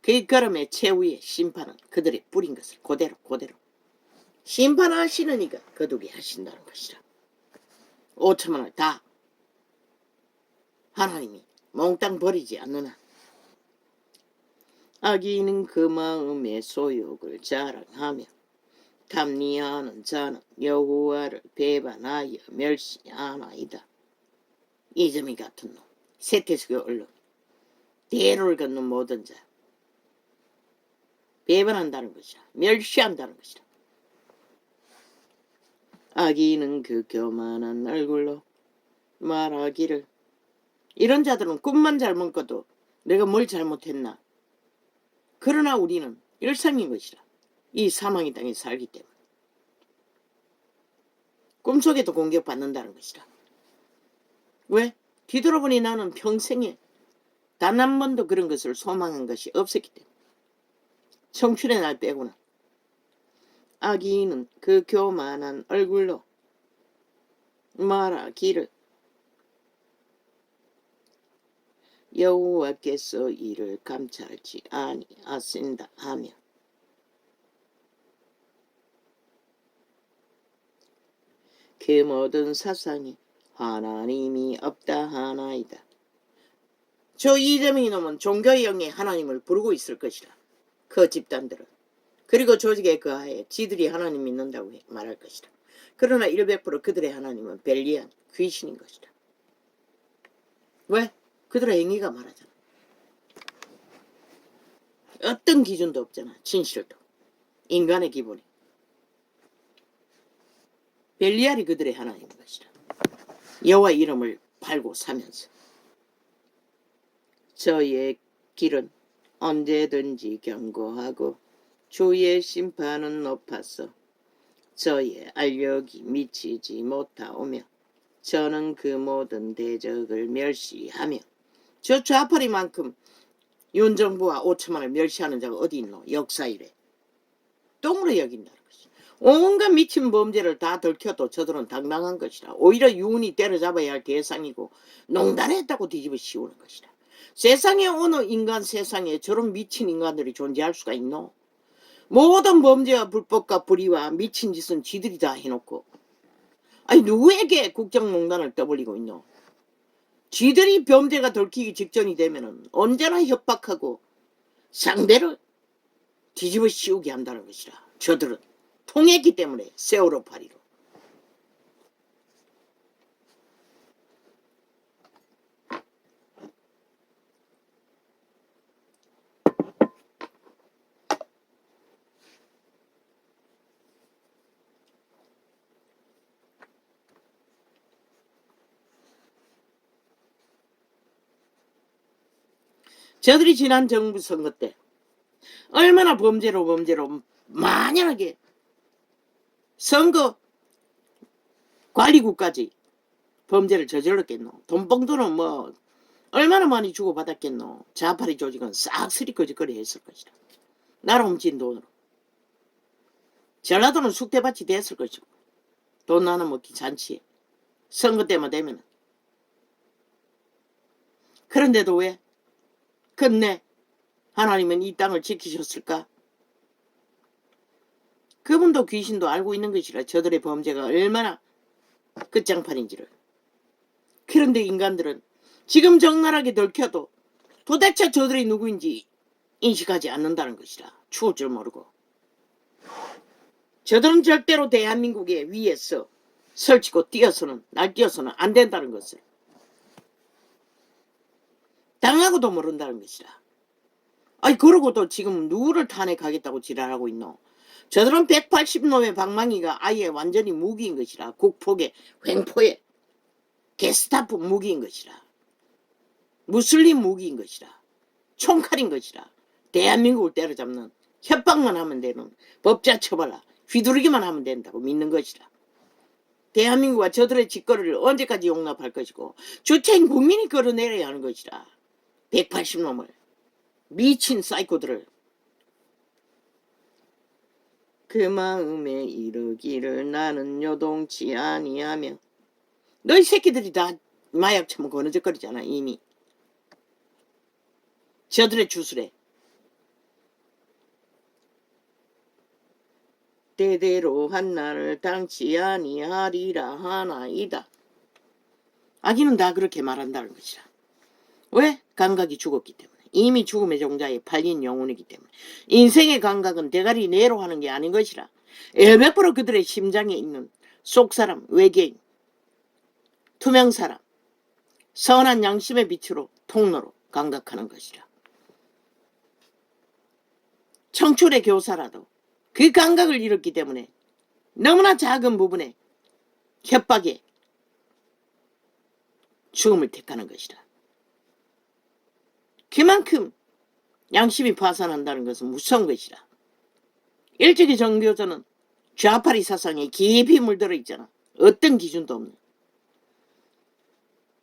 그 걸음의 최후의 심판은 그들이 뿌린 것을 그대로 심판하시느니가 거두게 하신다는 것이라. 5천만을 다 하나님이 몽땅 버리지 않느나 악인은 그 마음의 소욕을 자랑하며 탐리하는 자는 여호와를 배반하여 멸시하나이다. 이점이 같은 놈, 세태수의 언론, 대로를 걷는 모든 자, 배반한다는 것이라, 멸시한다는 것이라. 악인은 그 교만한 얼굴로 말하기를, 이런 자들은 꿈만 잘못 꿔도 내가 뭘 잘못했나. 그러나 우리는 일상인 것이라. 이 사망의 땅에 살기 때문에 꿈속에도 공격받는다는 것이라. 왜? 뒤돌아보니 나는 평생에 단 한 번도 그런 것을 소망한 것이 없었기 때문에. 청춘의 날 빼고는. 악인은 그 교만한 얼굴로 말하기를 여호와께서 이를 감찰지 아니하신다 하며 그 모든 사상이 하나님이 없다 하나이다. 저 이재명이 놈은 종교의 영에 하나님을 부르고 있을 것이라. 그 집단들은. 그리고 조직의 그 하에 지들이 하나님 믿는다고 말할 것이라. 그러나 100% 그들의 하나님은 벨리안 귀신인 것이라. 왜? 그들의 행위가 말하잖아. 어떤 기준도 없잖아. 진실도. 인간의 기본이. 벨리알이 그들의 하나님인 것이라. 여호와 이름을 팔고 사면서 저의 길은 언제든지 견고하고 주의 심판은 높아서 저의 알력이 미치지 못하오며 저는 그 모든 대적을 멸시하며 저 좌파리만큼 윤정부와 5천만을 멸시하는 자가 어디 있노? 역사 이래. 똥으로 여긴다는 것이. 온갖 미친 범죄를 다 들켜도 저들은 당당한 것이라. 오히려 유은이 때려잡아야 할 대상이고 농단했다고 뒤집어 씌우는 것이라. 세상에 어느 인간 세상에 저런 미친 인간들이 존재할 수가 있노? 모든 범죄와 불법과 불의와 미친 짓은 지들이 다 해놓고 아니 누구에게 국정농단을 떠벌리고 있노? 지들이 범죄가 들키기 직전이 되면은 언제나 협박하고 상대를 뒤집어 씌우게 한다는 것이라. 저들은 통했기 때문에 세월호 파리로. 저들이 지난 정부 선거 때 얼마나 범죄로 만연하게 선거 관리국까지 범죄를 저질렀겠노. 돈봉투는 뭐 얼마나 많이 주고받았겠노. 자파리 조직은 싹쓸이 거짓거리 했을 것이다. 나라 훔친 돈으로. 전라도는 숙대밭이 됐을 것이고 돈 나눠 먹기 잔치에 선거 때만 되면. 그런데도 왜 끝내 하나님은 이 땅을 지키셨을까? 그분도 귀신도 알고 있는 것이라. 저들의 범죄가 얼마나 끝장판인지를. 그런데 인간들은 지금 적나라하게 들켜도 도대체 저들이 누구인지 인식하지 않는다는 것이라. 추울 줄 모르고. 저들은 절대로 대한민국의 위에서 설치고 날뛰어서는 안 된다는 것을 당하고도 모른다는 것이라. 아니 그러고도 지금 누구를 탄핵하겠다고 지랄하고 있노? 저들은 180놈의 방망이가 아예 완전히 무기인 것이라. 국폭의 횡포의 게스타프 무기인 것이라. 무슬림 무기인 것이라. 총칼인 것이라. 대한민국을 때려잡는 협박만 하면 되는 법자 처벌라. 휘두르기만 하면 된다고 믿는 것이라. 대한민국과 저들의 짓거리를 언제까지 용납할 것이고 주체인 국민이 걸어내려야 하는 것이라. 180놈을 미친 사이코들을. 그 마음에 이르기를 나는 요동치 아니하며. 너희 새끼들이 다 마약 처먹고 어느적거리잖아 이미. 저들의 주술에 대대로 한나를 당치 아니하리라 하나이다. 아기는 다 그렇게 말한다는 것이라. 왜? 감각이 죽었기 때문에. 이미 죽음의 종자에 팔린 영혼이기 때문에. 인생의 감각은 대가리 내로 하는 게 아닌 것이라. 일몇% 그들의 심장에 있는 속사람, 외계인, 투명사람, 선한 양심의 빛으로 통로로 감각하는 것이라. 청출의 교사라도 그 감각을 잃었기 때문에 너무나 작은 부분에 협박에 죽음을 택하는 것이라. 그만큼 양심이 파산한다는 것은 무서운 것이라. 일찍이 정교조는 좌파리 사상에 깊이 물들어 있잖아. 어떤 기준도 없는.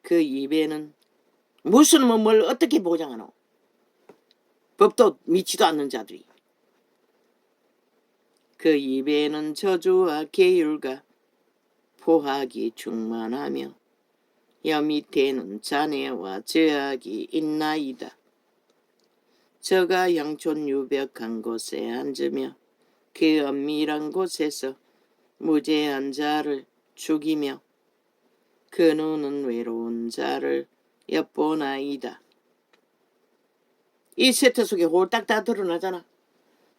그 입에는 무슨 뭘 어떻게 보장하노? 법도 믿지도 않는 자들이. 그 입에는 저주와 계율과 포악이 충만하며 여 밑에는 잔해와 저악이 있나이다. 저가 양촌 유벽한 곳에 앉으며 그 엄밀한 곳에서 무죄한 자를 죽이며 그 눈은 외로운 자를 엿보나이다. 이 세트 속에 홀딱 다 드러나잖아.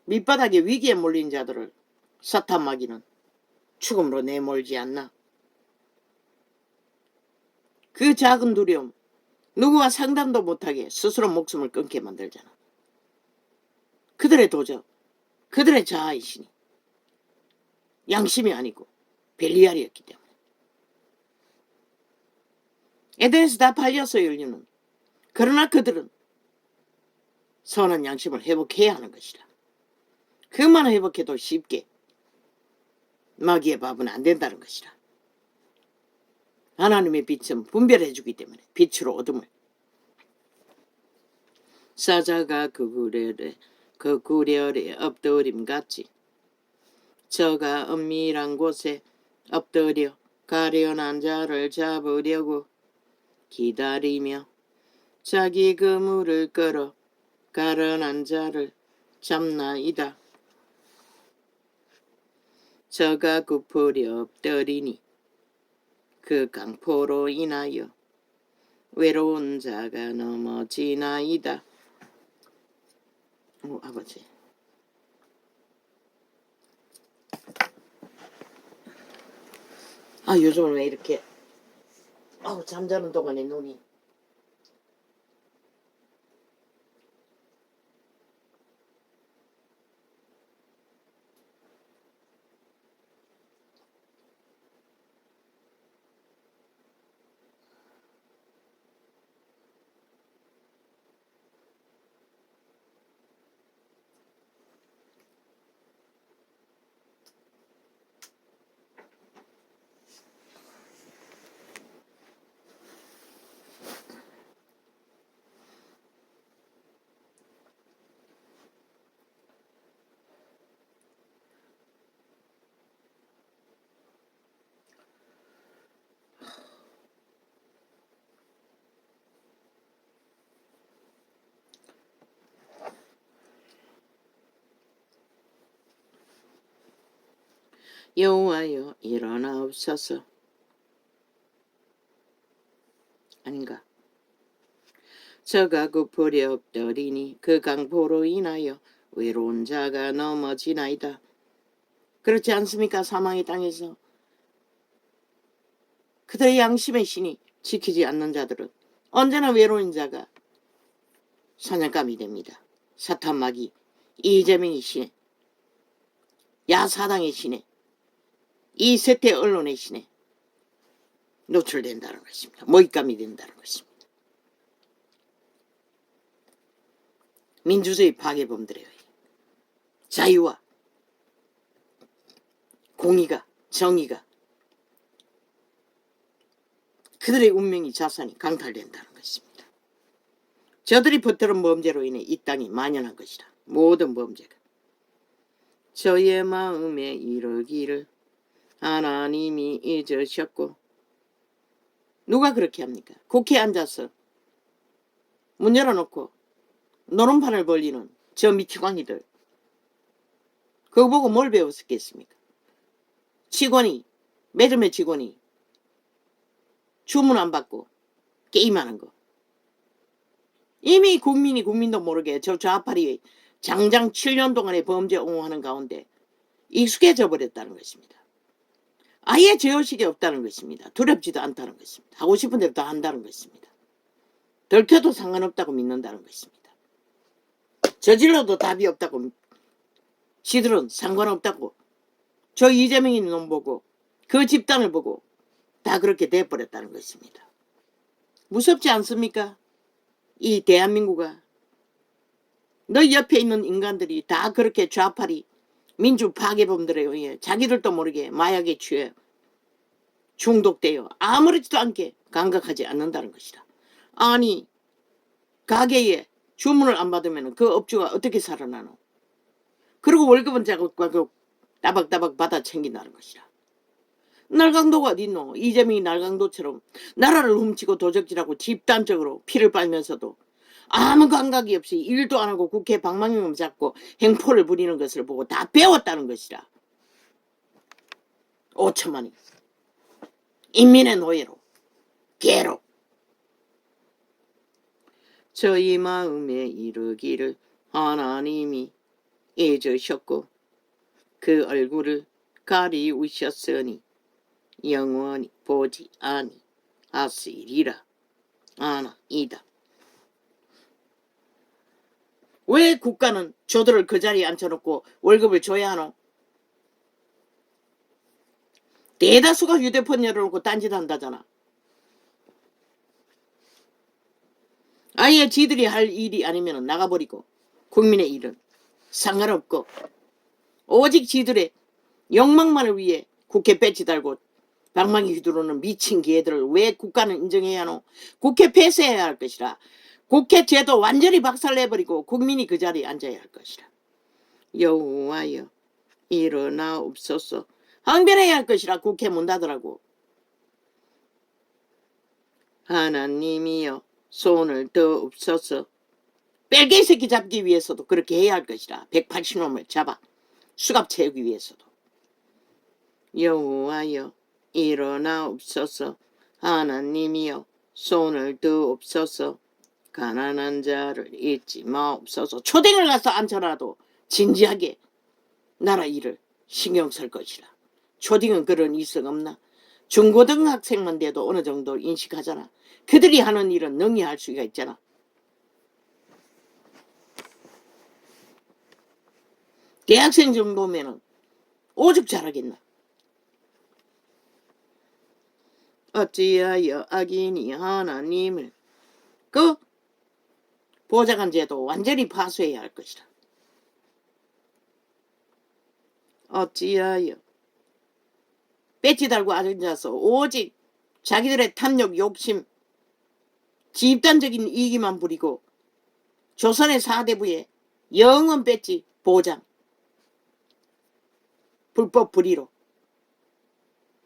밑바닥에 위기에 몰린 자들을 사탄 마귀는 죽음으로 내몰지 않나. 그 작은 두려움, 누구와 상담도 못하게 스스로 목숨을 끊게 만들잖아. 그들의 도적, 그들의 자아이시니 양심이 아니고 벨리알이었기 때문에. 에덴에서 다 팔렸어요, 인류는. 그러나 그들은 선한 양심을 회복해야 하는 것이라. 그만 회복해도 쉽게 마귀의 밥은 안 된다는 것이라. 하나님의 빛은 분별해주기 때문에 빛으로 어둠을. 사자가 그 구렬에 엎드림같이 저가 은밀한 곳에 엎드려 가련한 자를 잡으려고 기다리며 자기 그물을 끌어 가련한 자를 잡나이다. 저가 굽으려 엎드리니 그 강포로 인하여 외로운 자가 넘어지나이다. 아버지. 요즘은 왜 이렇게 잠자는 동안에 눈이 여호와여 일어나옵소서. 아닌가? 저가 굽으려 엎드리니 그 강포로 인하여 외로운 자가 넘어지나이다. 그렇지 않습니까? 사망의 땅에서 그들의 양심의 신이 지키지 않는 자들은 언제나 외로운 자가 사냥감이 됩니다. 사탄 마귀, 이재명의 신에, 야사당의 신에, 이 세태 언론의 신에 노출된다는 것입니다. 먹잇감이 된다는 것입니다. 민주주의 파괴범들의 자유와 공의가, 정의가, 그들의 운명이 자산이 강탈된다는 것입니다. 저들이 퍼뜨린 범죄로 인해 이 땅이 만연한 것이라. 모든 범죄가. 저의 마음에 이르기를 하나님이 잊으셨고. 누가 그렇게 합니까? 국회에 앉아서 문 열어놓고 노름판을 벌리는 저 미치광이들. 그거 보고 뭘 배웠겠습니까? 직원이, 매점의 직원이 주문 안 받고 게임하는 거. 이미 국민도 모르게 저 좌파리 장장 7년 동안의 범죄 옹호하는 가운데 익숙해져 버렸다는 것입니다. 아예 죄의식이 없다는 것입니다. 두렵지도 않다는 것입니다. 하고 싶은 대로 다 한다는 것입니다. 들켜도 상관없다고 믿는다는 것입니다. 저질러도 답이 없다고, 지들은 상관없다고, 저 이재명이 놈 보고 그 집단을 보고 다 그렇게 돼버렸다는 것입니다. 무섭지 않습니까? 이 대한민국아. 너 옆에 있는 인간들이 다 그렇게 좌파리 민주 파괴범들에 의해 자기들도 모르게 마약에 취해 중독되어 아무렇지도 않게 감각하지 않는다는 것이다. 아니, 가게에 주문을 안 받으면 그 업주가 어떻게 살아나노? 그리고 월급은 자극 따박따박 받아 챙긴다는 것이다. 날강도가 어딨노? 이재명이 날강도처럼 나라를 훔치고 도적질하고 집단적으로 피를 빨면서도 아무 감각이 없이 일도 안 하고 국회 방망이만 잡고 행포를 부리는 것을 보고 다 배웠다는 것이다. 5천만이 인민의 노예로, 개로. 저희 마음에 이르기를 하나님이 잊으셨고 그 얼굴을 가리우셨으니 영원히 보지 아니하시리라. 아나이다. 왜 국가는 저들을 그 자리에 앉혀놓고 월급을 줘야 하노? 대다수가 휴대폰 열어놓고 딴짓한다잖아. 아예 지들이 할 일이 아니면 나가버리고 국민의 일은 상관없고 오직 지들의 욕망만을 위해 국회 배치 달고 방망이 휘두르는 미친 개들을 왜 국가는 인정해야 하노? 국회 폐쇄해야 할 것이라. 국회 제도 완전히 박살내버리고 국민이 그 자리에 앉아야 할 것이라. 여호와여 일어나옵소서. 항변해야 할 것이라. 국회 문 닫으라고. 하나님이여 손을 더옵소서. 뺄개이 새끼 잡기 위해서도 그렇게 해야 할 것이라. 180놈을 잡아 수갑 채우기 위해서도. 여호와여 일어나옵소서. 하나님이여 손을 더옵소서. 가난한 자를 잊지 마옵소서. 초딩을 가서 앉혀라도 진지하게 나라 일을 신경 쓸 것이라. 초딩은 그런 이성 없나? 중고등학생만 돼도 어느 정도 인식하잖아. 그들이 하는 일은 능히 할 수가 있잖아. 대학생 정도면은 오죽 잘하겠나. 어찌하여 악인이 하나님을 그 보좌관 제도 완전히 파쇄해야 할 것이다. 어찌하여 배지 달고 앉아서 오직 자기들의 탐욕, 욕심, 집단적인 이익만 부리고 조선의 사대부의 영원 배지 보장, 불법 불의로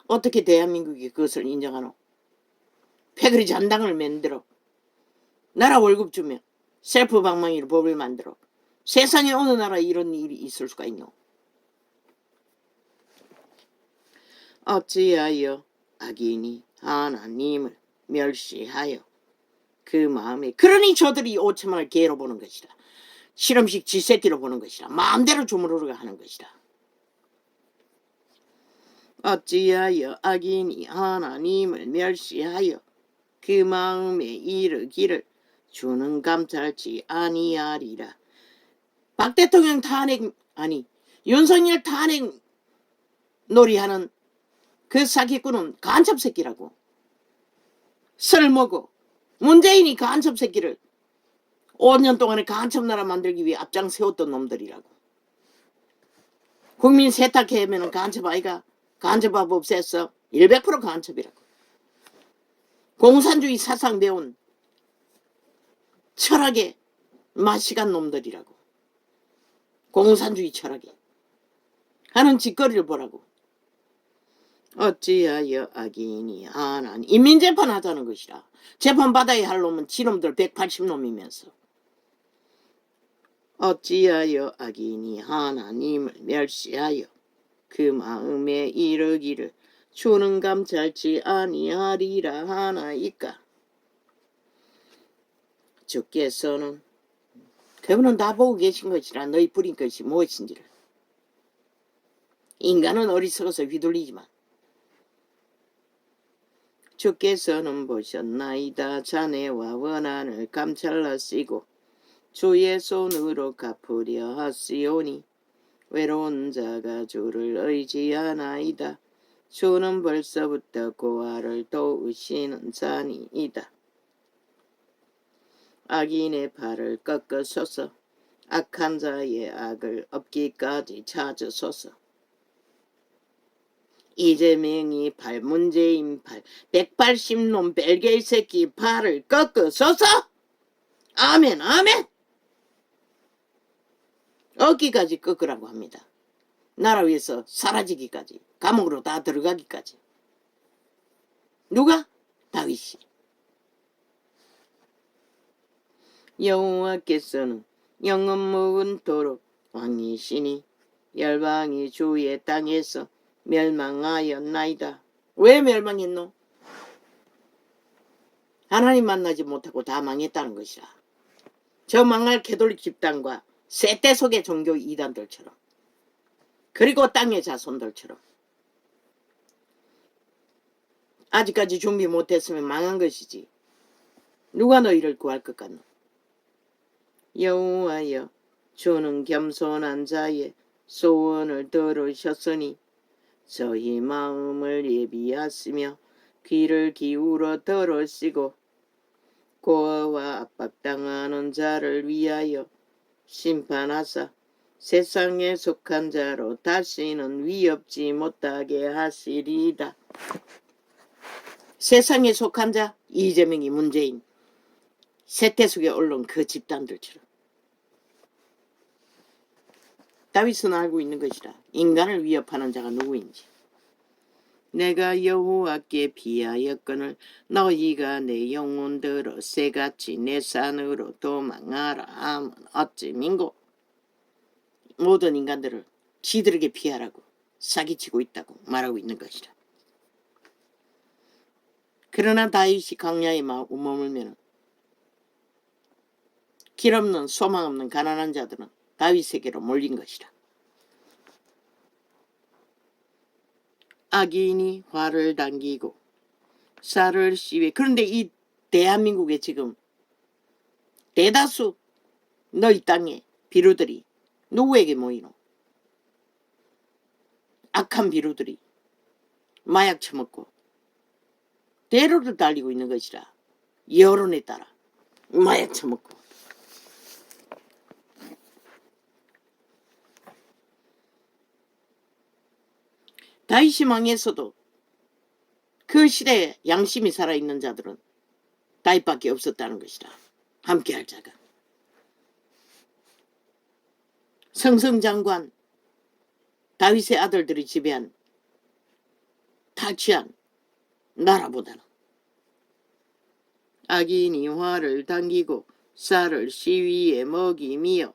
어떻게 대한민국이 그것을 인정하노? 패거리 잔당을 만들어 나라 월급 주며 셀프 방망이로 법을 만들어 세상에 어느 나라에 이런 일이 있을 수가 있노? 어찌하여 악인이 하나님을 멸시하여 그 마음에. 그러니 저들이 5천만을 개로 보는 것이다. 실험식 쥐새끼로 보는 것이다. 마음대로 주무르르 하는 것이다. 어찌하여 악인이 하나님을 멸시하여 그 마음에 이르기를 주는 감찰지 아니하리라. 박 대통령 탄핵 아니 윤석열 탄핵 놀이하는 그 사기꾼은 간첩 새끼라고. 쓸모고 문재인이 간첩 새끼를 5년 동안에 간첩 나라 만들기 위해 앞장 세웠던 놈들이라고. 국민 세탁해면 간첩 아이가. 간첩법 없앴어. 100% 간첩이라고. 공산주의 사상 배운 철학의 맛이간 놈들이라고. 공산주의 철학에 하는 짓거리를 보라고. 어찌하여 악인이 하나님. 인민재판 하자는 것이라. 재판 받아야 할 놈은 지놈들 180놈이면서 어찌하여 악인이 하나님을 멸시하여 그 마음에 이르기를 주는 감찰지 아니하리라 하나이까. 주께서는 그분은 다 보고 계신 것이라 너희 부린 것이 무엇인지를. 인간은 어리석어서 휘둘리지만 주께서는 보셨나이다. 자네와 원한을 감찰하시고 주의 손으로 갚으려 하시오니 외로운 자가 주를 의지하나이다. 주는 벌써부터 고아를 도우시는 자니이다. 악인의 발을 꺾으소서. 악한 자의 악을 엎기까지 찾으소서. 이재명이 발, 문재인 발, 180놈 벨게이 새끼 발을 꺾으소서. 아멘 아멘. 얻기까지 꺾으라고 합니다. 나라 위에서 사라지기까지, 감옥으로 다 들어가기까지. 누가? 다윗이. 여호와께서는 영원 무근토록 왕이시니 열방이 주의 땅에서 멸망하였나이다. 왜 멸망했노? 하나님 만나지 못하고 다 망했다는 것이라. 저 망할 캐톨릭 집단과 세대 속의 종교 이단들처럼, 그리고 땅의 자손들처럼 아직까지 준비 못했으면 망한 것이지. 누가 너희를 구할 것 같노? 여호와여, 주는 겸손한 자의 소원을 들으셨으니 저희 마음을 예비하시며 귀를 기울여 들으시고 고아와 압박당하는 자를 위하여 심판하사 세상에 속한 자로 다시는 위협지 못하게 하시리이다. 세상에 속한 자, 이재명이, 문재인, 세태 속에 올라온 그 집단들처럼. 다윗은 알고 있는 것이라. 인간을 위협하는 자가 누구인지. 내가 여호와께 비하였거늘 너희가 내 영혼들어 새같이 내 산으로 도망하라 하면 어찌민고. 모든 인간들을 지들에게 피하라고 사기치고 있다고 말하고 있는 것이라. 그러나 다윗이 광야에 머물면 길 없는 소망 없는 가난한 자들은 다윗에게로 몰린 것이라. 악인이 활을 당기고 쌀을 씹에. 그런데 이 대한민국에 지금 대다수 너희 땅에 비루들이 누구에게 모이노? 악한 비루들이 마약 처먹고 대로를 달리고 있는 것이라. 여론에 따라 마약 처먹고. 다윗이 망했어도 그 시대에 양심이 살아있는 자들은 다윗밖에 없었다는 것이라. 함께할 자가. 성성장관, 다윗의 아들들이 지배한 타취한 나라보다는 악인이 활을 당기고 쌀을 시위에 먹이며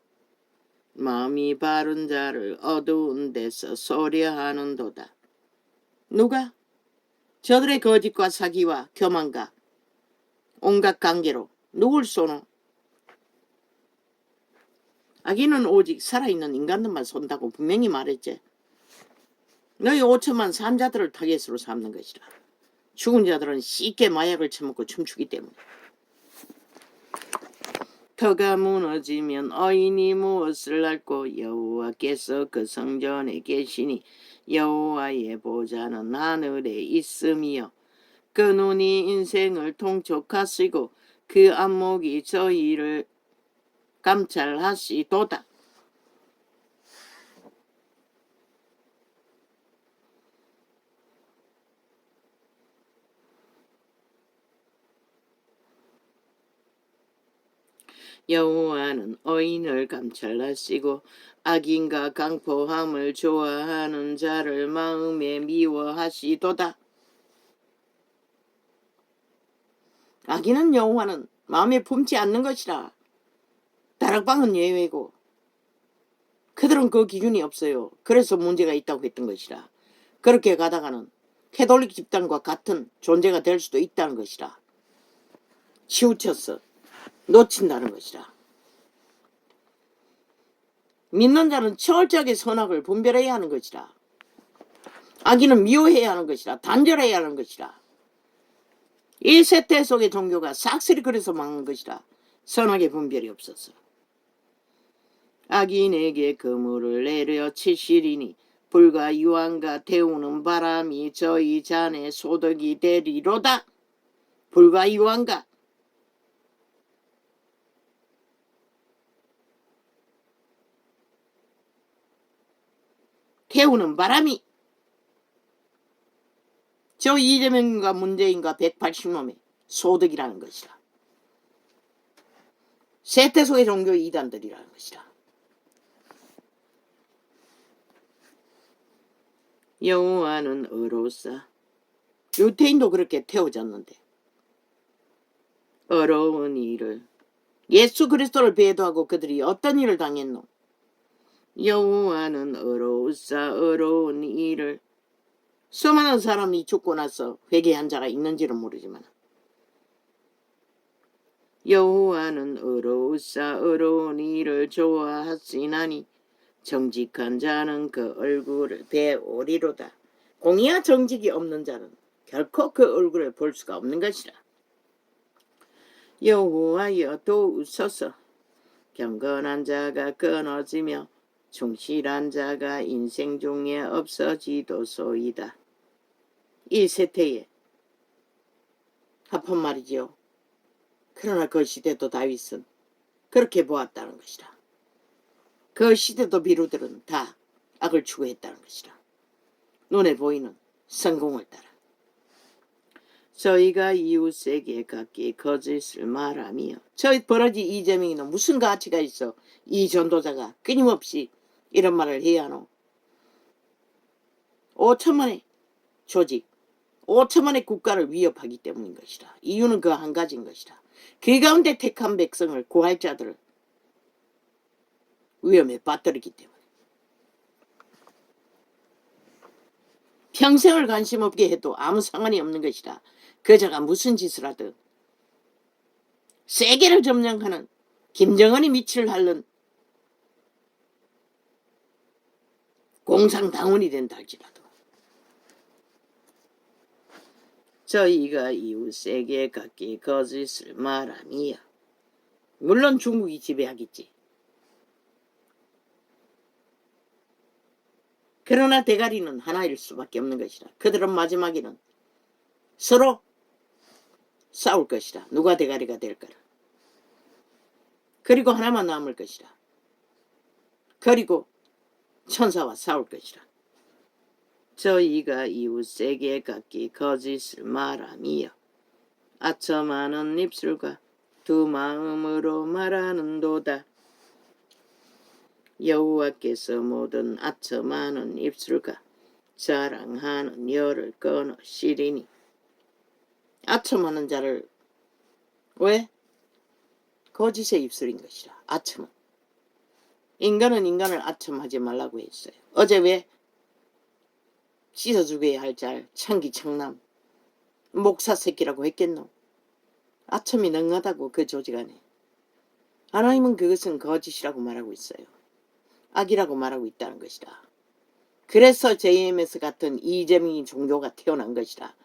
마음이 바른 자를 어두운 데서 소려하는도다. 누가? 저들의 거짓과 사기와 교만과 온갖 관계로 누굴 쏘노? 악인은 오직 살아있는 인간들만 쏜다고 분명히 말했지. 너희 5천만 산자들을 타겟으로 삼는 것이라. 죽은 자들은 쉽게 마약을 처먹고 춤추기 때문에. 터가 무너지면 어인이 무엇을 앓고 여호와께서 그 성전에 계시니 여호와의 보좌는 하늘에 있으며 그 눈이 인생을 통촉하시고 그 안목이 저희를 감찰하시도다. 여호와는 어인을 감찰하시고 악인과 강포함을 좋아하는 자를 마음에 미워하시도다. 악인은 여호와는 마음에 품지 않는 것이라. 다락방은 예외고 그들은 그 기준이 없어요. 그래서 문제가 있다고 했던 것이라. 그렇게 가다가는 캐톨릭 집단과 같은 존재가 될 수도 있다는 것이라. 치우쳐서 놓친다는 것이라. 믿는 자는 철저하게 선악을 분별해야 하는 것이라. 악인은 미워해야 하는 것이라. 단절해야 하는 것이라. 이 세태 속의 종교가 싹쓸이 그래서 망한 것이라. 선악의 분별이 없어서. 악인에게 그물을 내려 치시리니 불과 유황과 태우는 바람이 저희 잔에 소득이 되리로다. 불과 유황과 태우는 바람이 저 이재명과 문재인과 180놈의 소득이라는 것이라. 세태속의 종교 이단들이라는 것이라. 여호와는 의로우사. 유태인도 그렇게 태워졌는데 어려운 일을 예수 그리스도를 배도하고 그들이 어떤 일을 당했노? 여호와는 의로우사. 어려운 일을. 수많은 사람이 죽고 나서 회개한 자가 있는지는 모르지만 여호와는 의로우사. 어려운 일을 좋아하시나니 정직한 자는 그 얼굴을 배오리로다. 공의와 정직이 없는 자는 결코 그 얼굴을 볼 수가 없는 것이라. 여호와여 도우소서. 경건한 자가 끊어지며 충실한 자가 인생 중에 없어지도소이다. 이 세태에 합한 말이지요. 그러나 그 시대도 다윗은 그렇게 보았다는 것이라. 그 시대도 비루들은 다 악을 추구했다는 것이라. 눈에 보이는 성공을 따라. 저희가 이웃에게 각기 거짓을 말하며. 저 버러지 이재명이는 무슨 가치가 있어 이 전도자가 끊임없이 이런 말을 해야 하노? 5천만의 조직, 5천만의 국가를 위협하기 때문인 것이라. 이유는 그 한 가지인 것이라. 그 가운데 택한 백성을 구할 자들을 위험에 빠뜨리기 때문에. 평생을 관심 없게 해도 아무 상관이 없는 것이라. 그자가 무슨 짓을 하든 세계를 점령하는 김정은이 밑을 핥는 공산당원이 된다 할지라도 저희가 이웃에게 각기 거짓을 말하니야. 물론 중국이 지배하겠지. 그러나 대가리는 하나일 수밖에 없는 것이라. 그들은 마지막에는 서로 싸울 것이라. 누가 대가리가 될까라. 그리고 하나만 남을 것이라. 그리고 천사와 싸울 것이라. 저희가 이웃에게 각기 거짓을 말하며 아첨하는 입술과 두 마음으로 말하는도다. 여호와께서 모든 아첨하는 입술과 자랑하는 혀를 끊으시리니. 아첨하는 자를 왜? 거짓의 입술인 것이라. 아첨은. 인간은 인간을 아첨하지 말라고 했어요. 어제 왜? 씻어 죽여야 할 잘 창기창남 목사 새끼라고 했겠노? 아첨이 능하다고 그 조직 안에. 하나님은 그것은 거짓이라고 말하고 있어요. 악이라고 말하고 있다는 것이다. 그래서 JMS 같은 이재명이 종교가 태어난 것이다.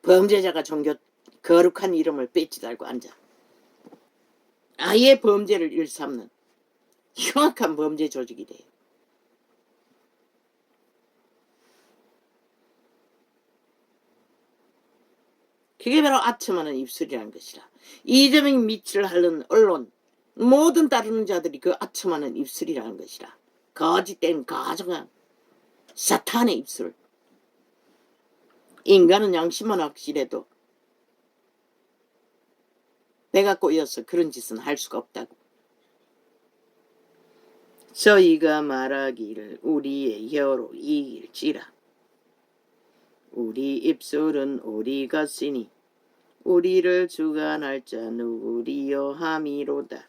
범죄자가 종교 거룩한 이름을 뺏지 달고 앉아. 아예 범죄를 일삼는 흉악한 범죄 조직이 돼요. 그게 바로 아첨하는 입술이라는 것이라. 이재명이 밑을 핥는 언론, 모든 따르는 자들이 그 아첨하는 입술이라는 것이라. 거짓된 가정한 사탄의 입술. 인간은 양심만 확실해도 배가 꼬여서 그런 짓은 할 수가 없다고. 저희가 말하기를 우리의 혀로 이길지라. 우리 입술은 우리 것이니 우리를 주관할 자 누구리요 함이로다.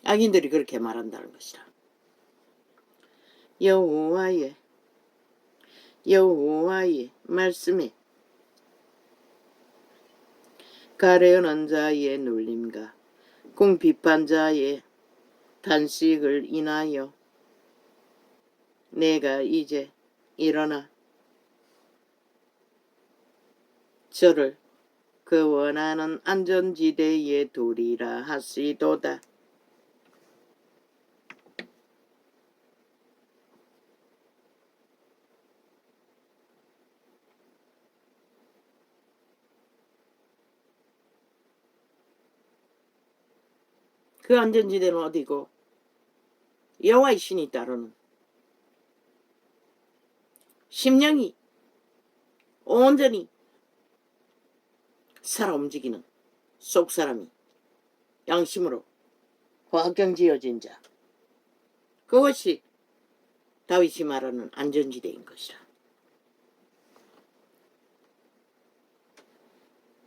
악인들이 그렇게 말한다는 것이라. 여호와의 말씀에 가련한 자의 눌림과 궁핍한 자의 탄식을 인하여 내가 이제 일어나 저를 그 원하는 안전지대에 두리라 하시도다. 그 안전지대는 어디고? 여호와의 신이 따르는 심령이 온전히 살아 움직이는 속사람이 양심으로 확정지어진 자, 그것이 다윗이 말하는 안전지대인 것이라.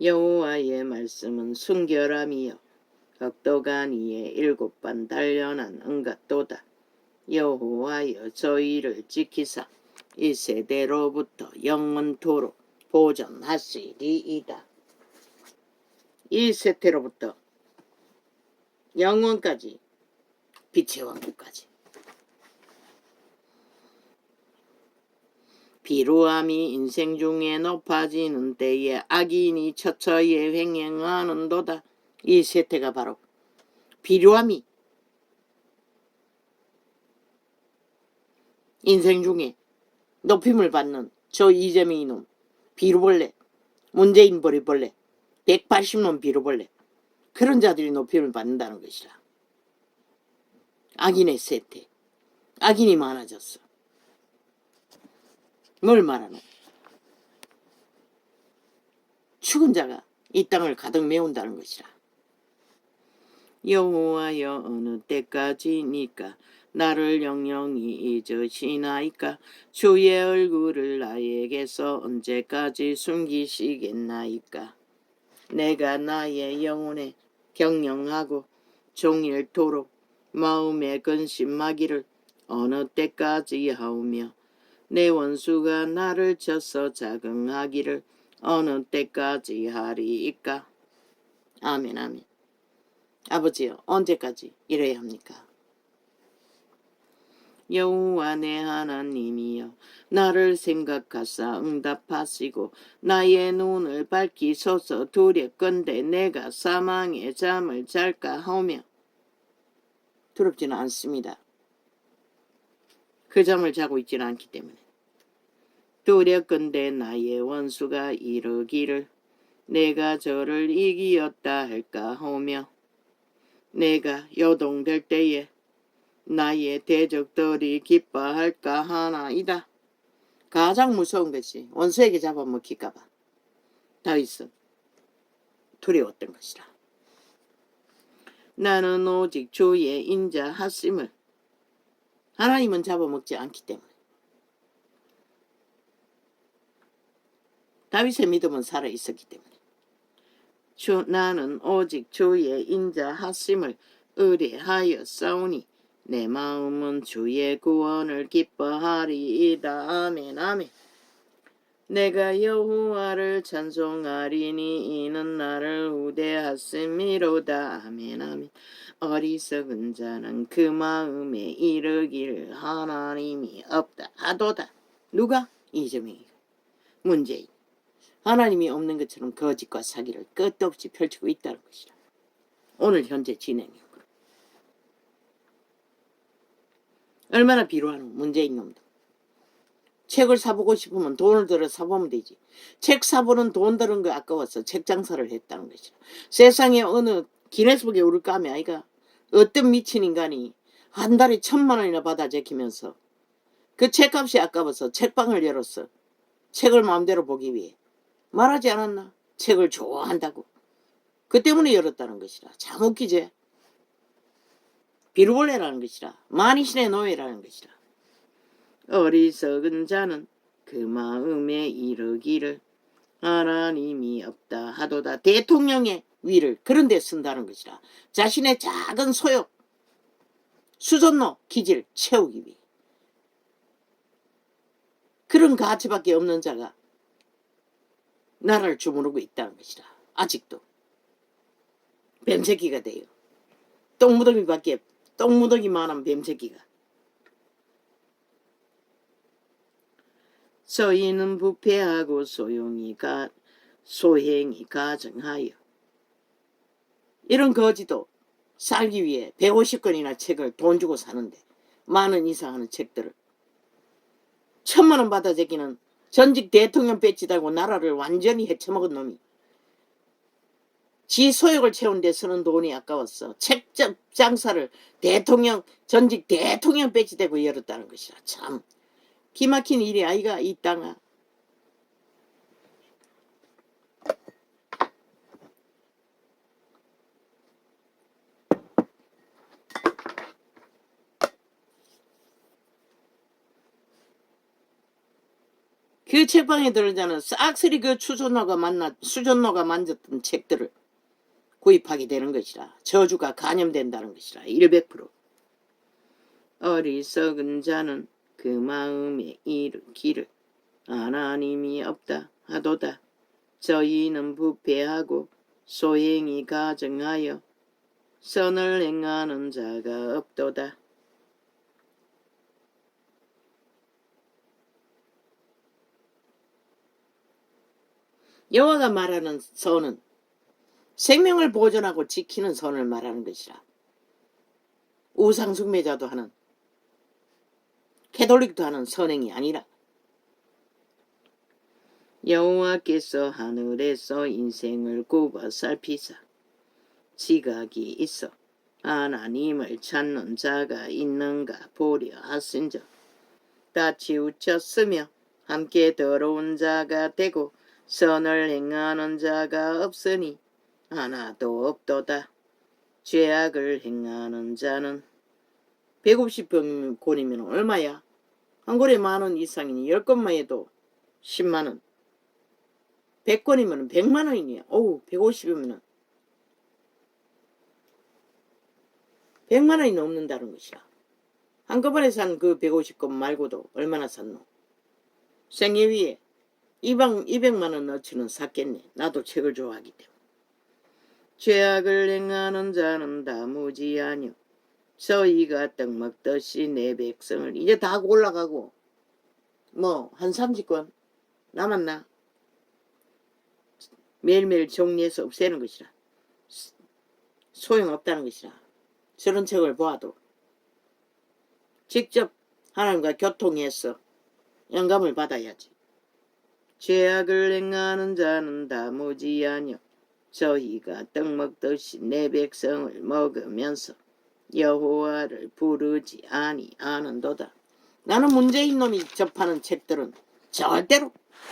여호와의 말씀은 순결함이요 억도간 이에 7번 단련한 은같도다. 여호와여 저희를 지키사 이 세대로부터 영원토록 보존하시리이다. 이 세대로부터 영원까지, 빛의 왕국까지. 비루함이 인생 중에 높아지는 때에 악인이 처처에 횡행하는도다. 이 세태가 바로 비루함이 인생 중에 높임을 받는 저 이재명 이놈, 비루벌레, 문재인 버리벌레, 180놈 비루벌레, 그런 자들이 높임을 받는다는 것이라. 악인의 세태, 악인이 많아졌어. 뭘 말하노? 죽은 자가 이 땅을 가득 메운다는 것이라. 여호와여 어느 때까지니까 나를 영영히 잊으시나이까? 주의 얼굴을 나에게서 언제까지 숨기시겠나이까? 내가 나의 영혼에 경영하고 종일토록 마음에 근심하기를 어느 때까지 하오며 내 원수가 나를 쳐서 자긍하기를 어느 때까지 하리이까? 아멘 아멘. 아버지여 언제까지 이래야 합니까? 여호와 내 하나님이여 나를 생각하사 응답하시고 나의 눈을 밝히소서. 두렵건대 내가 사망의 잠을 잘까 하오며. 두렵지는 않습니다. 그 잠을 자고 있지는 않기 때문에. 두렵건대 나의 원수가 이르기를 내가 저를 이기었다 할까 하오며 내가 요동될 때에 나의 대적들이 기뻐할까 하나이다. 가장 무서운 것이 원수에게 잡아먹힐까봐 다윗은 두려웠던 것이라. 나는 오직 주의 인자 하심을, 하나님은 잡아먹지 않기 때문에. 다윗의 믿음은 살아있었기 때문에. 나는 오직 주의 인자 하심을 의뢰하여 싸우니 내 마음은 주의 구원을 기뻐하리이다. 아멘 아멘. 내가 여호와를 찬송하리니 이는 나를 우대하심이로다. 아멘 아멘. 어리석은 자는 그 마음에 이르기를 하나님이 없다 하도다. 누가? 이재명이가. 문재인. 하나님이 없는 것처럼 거짓과 사기를 끝도 없이 펼치고 있다는 것이라. 오늘 현재 진행형. 얼마나 비루하노 문재인 놈도. 책을 사보고 싶으면 돈을 들어 사보면 되지. 책 사보는 돈 들은 거 아까워서 책 장사를 했다는 것이라. 세상에 어느 기네스북에 오를 까매 아이가 어떤 미친 인간이 한 달에 1,000만 원이나 받아 제키면서 그 책값이 아까워서 책방을 열었어. 책을 마음대로 보기 위해. 말하지 않았나? 책을 좋아한다고. 그 때문에 열었다는 것이라. 참 웃기지? 비루벌레라는 것이라. 만이신의 노예라는 것이라. 어리석은 자는 그 마음에 이르기를 하나님이 없다 하도다. 대통령의 위를 그런 데 쓴다는 것이라. 자신의 작은 소욕, 수전노 기질 채우기 위해. 그런 가치밖에 없는 자가 나라를 주무르고 있다는 것이라. 아직도 뱀새끼가 돼요. 똥무더기만한 뱀새끼가. 저희는 부패하고 소행이 가증하여. 이런 거지도 살기 위해 150권이나 책을 돈 주고 사는데, 10,000원 이상 하는 책들을 1,000,000원 받아 제기는 전직 대통령 배지다고 나라를 완전히 헤쳐먹은 놈이 지 소욕을 채운 데 쓰는 돈이 아까웠어. 책 장사를 전직 대통령 배지되고 열었다는 것이라. 참 기막힌 일이 아이가 이 땅아. 그 책방에 들은 자는 싹쓸이 그 수전노가 만졌던 책들을 구입하게 되는 것이라. 저주가 간염된다는 것이라. 100%. 어리석은 자는 그 마음에 이르기를 하나님이 없다 하도다. 저희는 부패하고 소행이 가증하여 선을 행하는 자가 없도다. 여호와가 말하는 선은 생명을 보존하고 지키는 선을 말하는 것이라. 우상숭배자도 하는, 캐톨릭도 하는 선행이 아니라. 여호와께서 하늘에서 인생을 굽어 살피사 지각이 있어 하나님을 찾는 자가 있는가 보려 하신즉 다 치우쳤으며 함께 더러운 자가 되고 선을 행하는 자가 없으니 하나도 없도다. 죄악을 행하는 자는 150권이면 얼마야? 한 권에 10,000원 이상이니 10권만 해도 100,000원. 100권이면 100,000원이네. 어우, 150이면 100,000원이 넘는다는 것이야. 한꺼번에 산 그 150권 말고도 얼마나 샀노? 생애 위에 200만원 어치는 샀겠네. 나도 책을 좋아하기 때문에. 죄악을 행하는 자는 다 무지하뇨. 저희가 떡 먹듯이 내 백성을. 이제 다 올라가고 한 30권 남았나? 매일매일 정리해서 없애는 것이라. 소용없다는 것이라. 저런 책을 보아도 직접 하나님과 교통해서 영감을 받아야지. 죄악을 행하는 자는 다 무지하뇨. 저희가 떡 먹듯이 내 백성을 먹으면서 여호와를 부르지 아니하는도다. 나는 문재인 놈이 접하는 책들은 절대로